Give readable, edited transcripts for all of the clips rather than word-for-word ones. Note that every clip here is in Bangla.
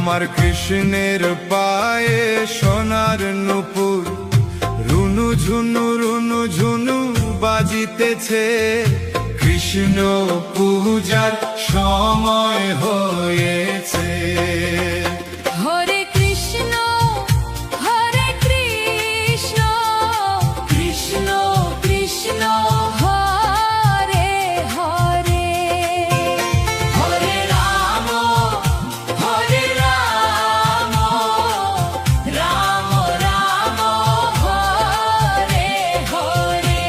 আমার কৃষ্ণের পায়ে সোনার নূপুর, রুনু ঝুনু বাজিতেছে। কৃষ্ণ পূজার সময় হয়েছে। হরে কৃষ্ণ হরে কৃষ্ণ, কৃষ্ণ কৃষ্ণ হরে হরে, হরে রাম রাম রাম হরে হরে।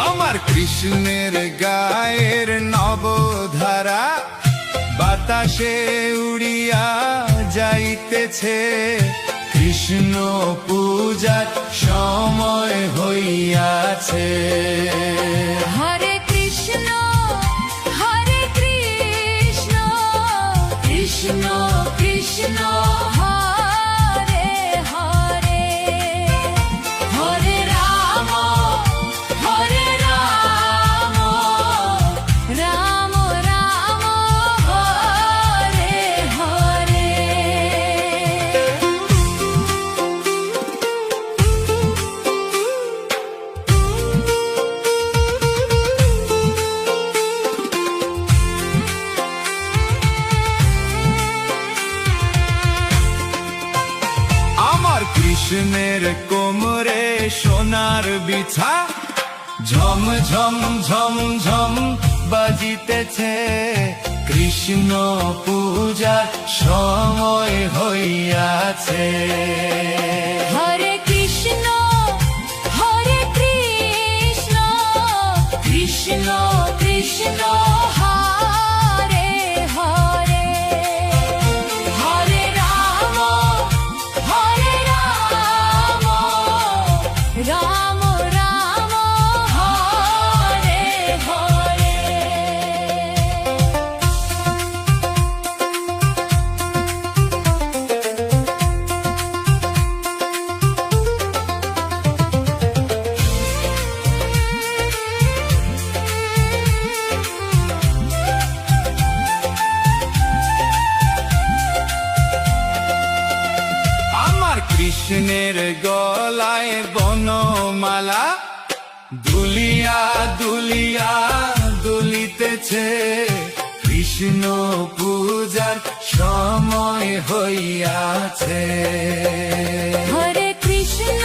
আমার কৃষ্ণের গায়ের নবধারা বাতাসে উড়িয়া যাইতেছে। কৃষ্ণ পূজার সময় হইয়াছে। হরে কৃষ্ণ কৃষ্ণ কৃষ্ণ হরে হরে, হরে রাম রাম রাম হরে হরে। আমার কৃষ্ণের কোমরে সোনার বিছা, ঝম ঝম ঝম ঝম বাজিতেছে। কৃষ্ণ পূজার সময় হইয়াছে। হরে কৃষ্ণ কৃষ্ণ কৃষ্ণ হরে হরে, হরে রাম রাম রাম হরে হরে। আমার কৃষ্ণের গলায় বনমালা দুলিয়া দুলিয়া দুলিতেছে। কৃষ্ণ পূজার সময় হইয়াছে। হরে কৃষ্ণ